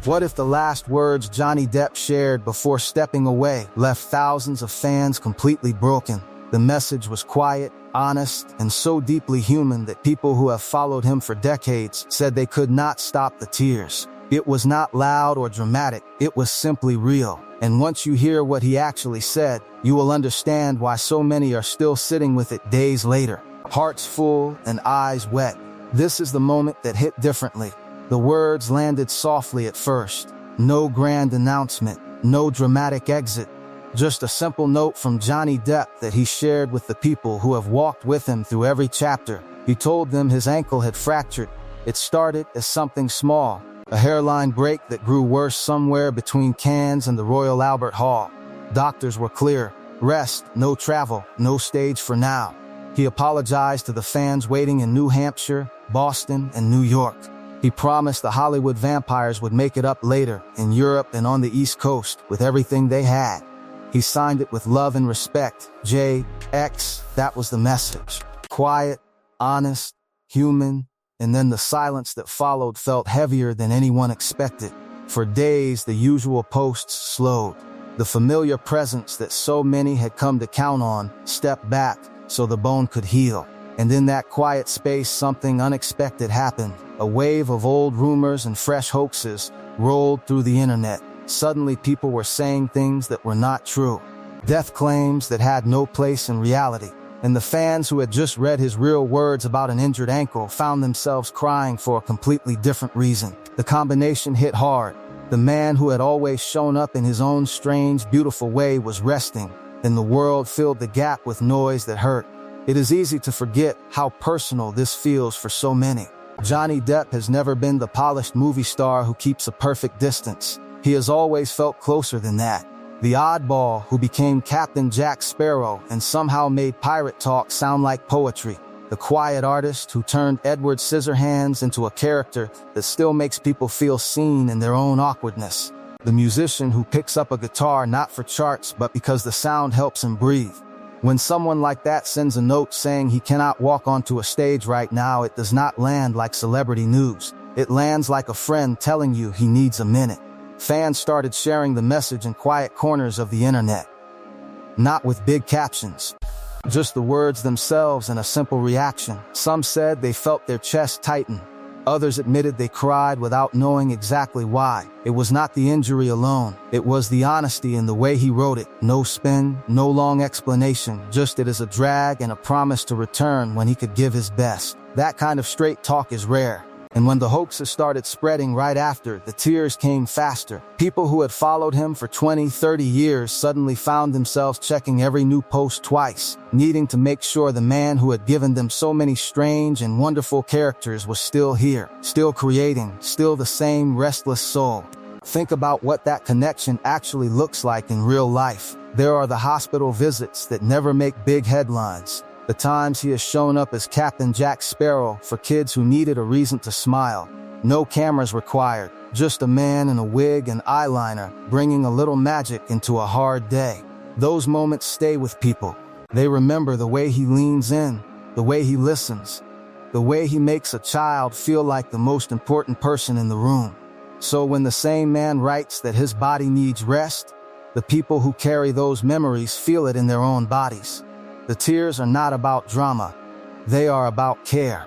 What if the last words Johnny Depp shared before stepping away left thousands of fans completely broken? The message was quiet, honest, and so deeply human that people who have followed him for decades said they could not stop the tears. It was not loud or dramatic, it was simply real. And once you hear what he actually said, you will understand why so many are still sitting with it days later, hearts full and eyes wet. This is the moment that hit differently. The words landed softly at first. No grand announcement, no dramatic exit. Just a simple note from Johnny Depp that he shared with the people who have walked with him through every chapter. He told them his ankle had fractured. It started as something small, a hairline break that grew worse somewhere between Cannes and the Royal Albert Hall. Doctors were clear. Rest, no travel, no stage for now. He apologized to the fans waiting in New Hampshire, Boston, and New York. He promised the Hollywood vampires would make it up later, in Europe and on the East Coast, with everything they had. He signed it with love and respect. JX, that was the message. Quiet, honest, human, and then the silence that followed felt heavier than anyone expected. For days, the usual posts slowed. The familiar presence that so many had come to count on stepped back so the bone could heal. And in that quiet space, something unexpected happened. A wave of old rumors and fresh hoaxes rolled through the internet. Suddenly, people were saying things that were not true. Death claims that had no place in reality. And the fans who had just read his real words about an injured ankle found themselves crying for a completely different reason. The combination hit hard. The man who had always shown up in his own strange, beautiful way was resting, and the world filled the gap with noise that hurt. It is easy to forget how personal this feels for so many. Johnny Depp has never been the polished movie star who keeps a perfect distance. He has always felt closer than that. The oddball who became Captain Jack Sparrow and somehow made pirate talk sound like poetry. The quiet artist who turned Edward Scissorhands into a character that still makes people feel seen in their own awkwardness. The musician who picks up a guitar not for charts but because the sound helps him breathe. When someone like that sends a note saying he cannot walk onto a stage right now, it does not land like celebrity news. It lands like a friend telling you he needs a minute. Fans started sharing the message in quiet corners of the internet. Not with big captions. Just the words themselves and a simple reaction. Some said they felt their chest tighten. Others admitted they cried without knowing exactly why. It was not the injury alone. It was the honesty in the way he wrote it. No spin, no long explanation, just it is a drag and a promise to return when he could give his best. That kind of straight talk is rare. And when the hoaxes started spreading right after, the tears came faster. People who had followed him for 20, 30 years suddenly found themselves checking every new post twice, needing to make sure the man who had given them so many strange and wonderful characters was still here, still creating, still the same restless soul. Think about what that connection actually looks like in real life. There are the hospital visits that never make big headlines. The times he has shown up as Captain Jack Sparrow for kids who needed a reason to smile. No cameras required, just a man in a wig and eyeliner, bringing a little magic into a hard day. Those moments stay with people. They remember the way he leans in, the way he listens, the way he makes a child feel like the most important person in the room. So when the same man writes that his body needs rest, the people who carry those memories feel it in their own bodies. The tears are not about drama. They are about care.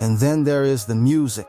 And then there is the music.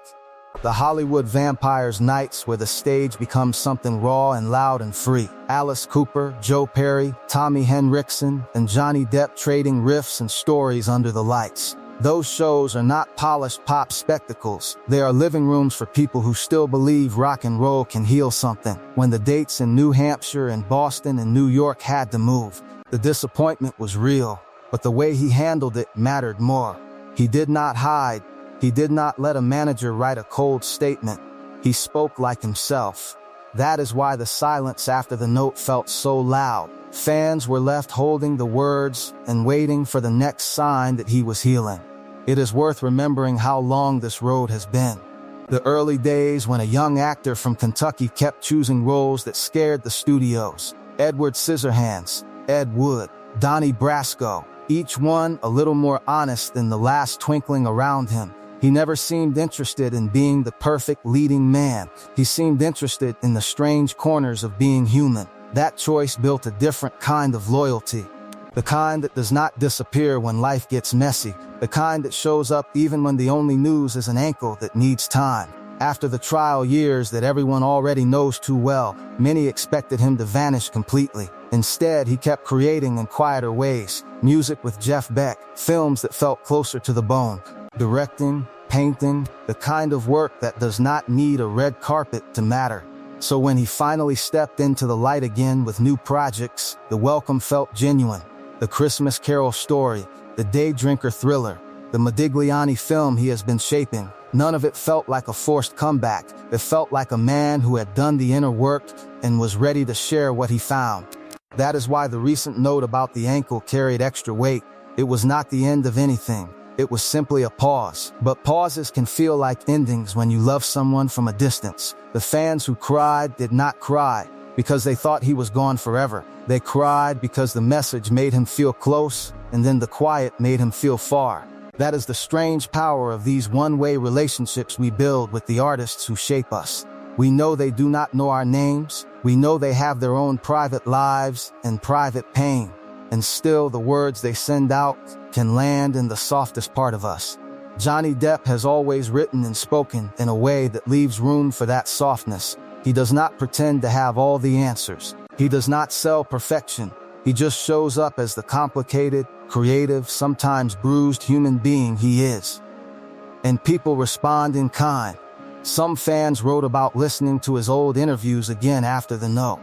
The Hollywood vampires nights where the stage becomes something raw and loud and free. Alice Cooper, Joe Perry, Tommy Henriksen, and Johnny Depp trading riffs and stories under the lights. Those shows are not polished pop spectacles. They are living rooms for people who still believe rock and roll can heal something. When the dates in New Hampshire and Boston and New York had to move, the disappointment was real. But the way he handled it mattered more. He did not hide. He did not let a manager write a cold statement. He spoke like himself. That is why the silence after the note felt so loud. Fans were left holding the words and waiting for the next sign that he was healing. It is worth remembering how long this road has been. The early days when a young actor from Kentucky kept choosing roles that scared the studios. Edward Scissorhands, Ed Wood, Donnie Brasco. Each one a little more honest than the last twinkling around him. He never seemed interested in being the perfect leading man. He seemed interested in the strange corners of being human. That choice built a different kind of loyalty. The kind that does not disappear when life gets messy. The kind that shows up even when the only news is an ankle that needs time. After the trial years that everyone already knows too well, many expected him to vanish completely. Instead, he kept creating in quieter ways. Music with Jeff Beck, films that felt closer to the bone. Directing, painting, the kind of work that does not need a red carpet to matter. So when he finally stepped into the light again with new projects, the welcome felt genuine. The Christmas Carol story, the Day Drinker thriller, the Modigliani film he has been shaping, none of it felt like a forced comeback. It felt like a man who had done the inner work and was ready to share what he found. That is why the recent note about the ankle carried extra weight. It was not the end of anything. It was simply a pause. But pauses can feel like endings when you love someone from a distance. The fans who cried did not cry because they thought he was gone forever. They cried because the message made him feel close, and then the quiet made him feel far. That is the strange power of these one-way relationships we build with the artists who shape us. We know they do not know our names. We know they have their own private lives and private pain. And still the words they send out can land in the softest part of us. Johnny Depp has always written and spoken in a way that leaves room for that softness. He does not pretend to have all the answers. He does not sell perfection. He just shows up as the complicated, creative, sometimes bruised human being he is. And people respond in kind. Some fans wrote about listening to his old interviews again after the no.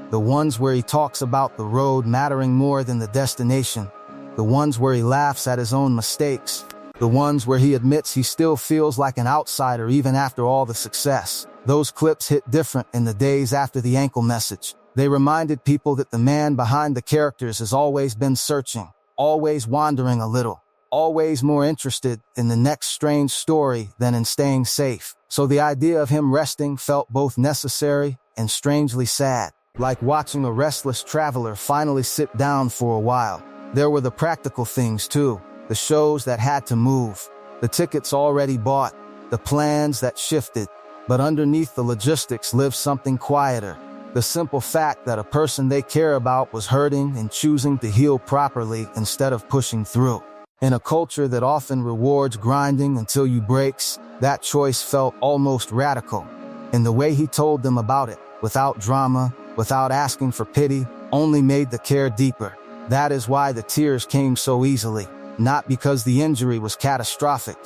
The ones where he talks about the road mattering more than the destination. The ones where he laughs at his own mistakes. The ones where he admits he still feels like an outsider even after all the success. Those clips hit different in the days after the ankle message. They reminded people that the man behind the characters has always been searching, always wandering a little, always more interested in the next strange story than in staying safe. So the idea of him resting felt both necessary and strangely sad. Like watching a restless traveler finally sit down for a while. There were the practical things too, the shows that had to move, the tickets already bought, the plans that shifted. But underneath the logistics lived something quieter, the simple fact that a person they care about was hurting and choosing to heal properly instead of pushing through. In a culture that often rewards grinding until you breaks, that choice felt almost radical. And the way he told them about it, without drama, without asking for pity, only made the care deeper. That is why the tears came so easily, not because the injury was catastrophic,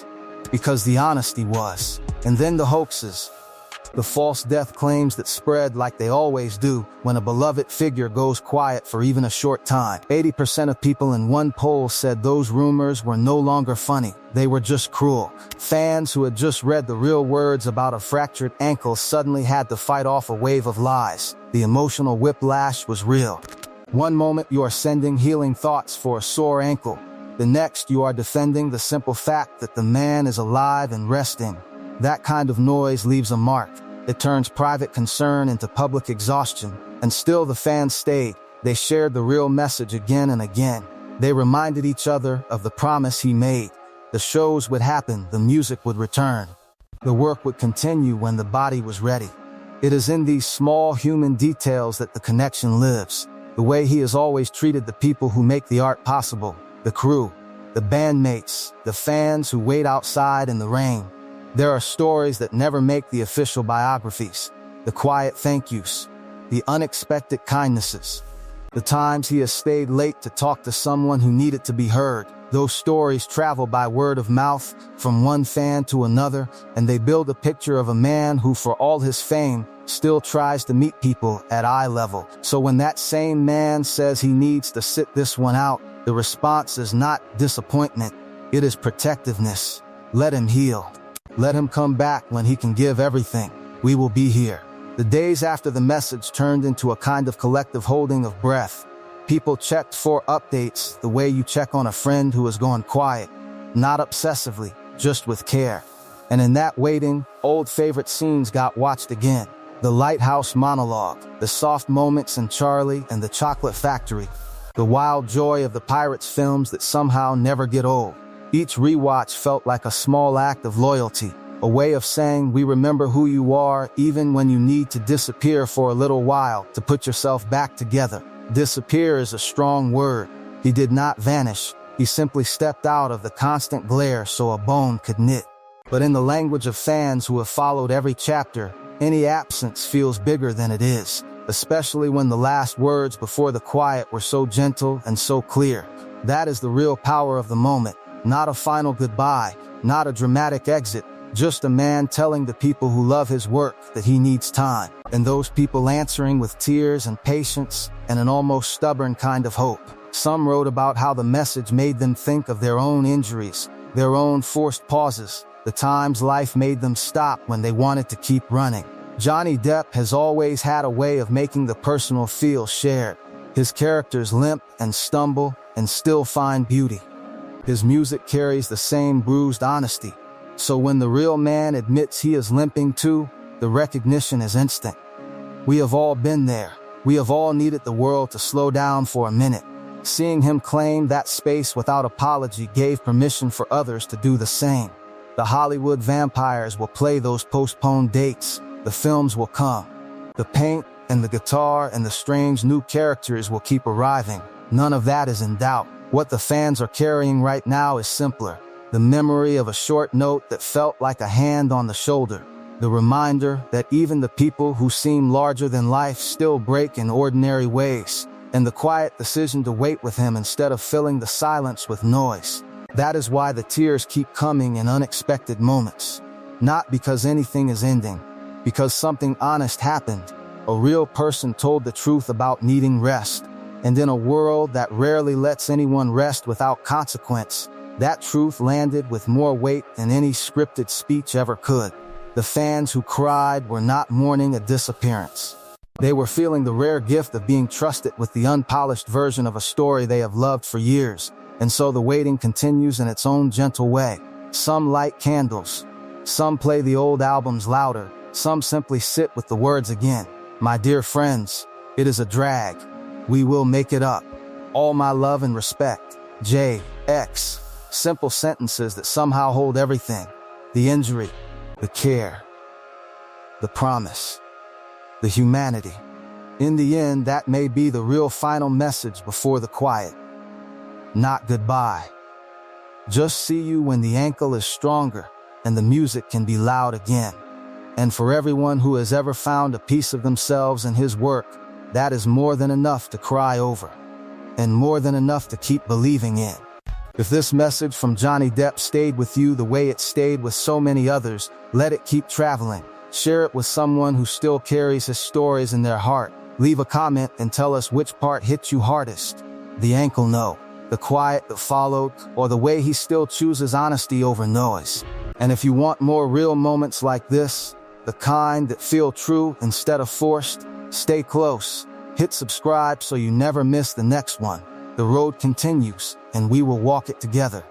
because the honesty was. And then the hoaxes, the false death claims that spread like they always do when a beloved figure goes quiet for even a short time. 80% of people in one poll said those rumors were no longer funny, they were just cruel. Fans who had just read the real words about a fractured ankle suddenly had to fight off a wave of lies. The emotional whiplash was real. One moment you are sending healing thoughts for a sore ankle. The next you are defending the simple fact that the man is alive and resting. That kind of noise leaves a mark. It turns private concern into public exhaustion. And still the fans stayed. They shared the real message again and again. They reminded each other of the promise he made. The shows would happen, the music would return. The work would continue when the body was ready. It is in these small human details that the connection lives. The way he has always treated the people who make the art possible. The crew, the bandmates, the fans who wait outside in the rain. There are stories that never make the official biographies. The quiet thank yous, the unexpected kindnesses, the times he has stayed late to talk to someone who needed to be heard. Those stories travel by word of mouth from one fan to another, and they build a picture of a man who, for all his fame, still tries to meet people at eye level. So when that same man says he needs to sit this one out, the response is not disappointment, it is protectiveness. Let him heal. Let him come back when he can give everything. We will be here. The days after the message turned into a kind of collective holding of breath. People checked for updates the way you check on a friend who has gone quiet. Not obsessively, just with care. And in that waiting, old favorite scenes got watched again. The lighthouse monologue, the soft moments in Charlie and the Chocolate Factory, the wild joy of the Pirates films that somehow never get old. Each rewatch felt like a small act of loyalty, a way of saying we remember who you are even when you need to disappear for a little while to put yourself back together. Disappear is a strong word. He did not vanish. He simply stepped out of the constant glare so a bone could knit. But in the language of fans who have followed every chapter, any absence feels bigger than it is, especially when the last words before the quiet were so gentle and so clear. That is the real power of the moment. Not a final goodbye, not a dramatic exit, just a man telling the people who love his work that he needs time, and those people answering with tears and patience and an almost stubborn kind of hope. Some wrote about how the message made them think of their own injuries, their own forced pauses, the times life made them stop when they wanted to keep running. Johnny Depp has always had a way of making the personal feel shared. His characters limp and stumble and still find beauty. His music carries the same bruised honesty. So when the real man admits he is limping too, the recognition is instant. We have all been there. We have all needed the world to slow down for a minute. Seeing him claim that space without apology gave permission for others to do the same. The Hollywood vampires will play those postponed dates. The films will come. The paint and the guitar and the strange new characters will keep arriving. None of that is in doubt. What the fans are carrying right now is simpler. The memory of a short note that felt like a hand on the shoulder. The reminder that even the people who seem larger than life still break in ordinary ways. And the quiet decision to wait with him instead of filling the silence with noise. That is why the tears keep coming in unexpected moments. Not because anything is ending. Because something honest happened. A real person told the truth about needing rest. And in a world that rarely lets anyone rest without consequence, that truth landed with more weight than any scripted speech ever could. The fans who cried were not mourning a disappearance. They were feeling the rare gift of being trusted with the unpolished version of a story they have loved for years. And so the waiting continues in its own gentle way. Some light candles. Some play the old albums louder. Some simply sit with the words again. My dear friends, it is a drag. We will make it up. All my love and respect. J.X. Simple sentences that somehow hold everything. The injury, the care, the promise, the humanity. In the end, that may be the real final message before the quiet. Not goodbye. Just see you when the ankle is stronger and the music can be loud again. And for everyone who has ever found a piece of themselves in his work, that is more than enough to cry over. And more than enough to keep believing in. If this message from Johnny Depp stayed with you the way it stayed with so many others, let it keep traveling. Share it with someone who still carries his stories in their heart. Leave a comment and tell us which part hit you hardest. The ankle no, the quiet that followed, or the way he still chooses honesty over noise. And if you want more real moments like this, the kind that feel true instead of forced, stay close. Hit subscribe so you never miss the next one. The road continues, and we will walk it together.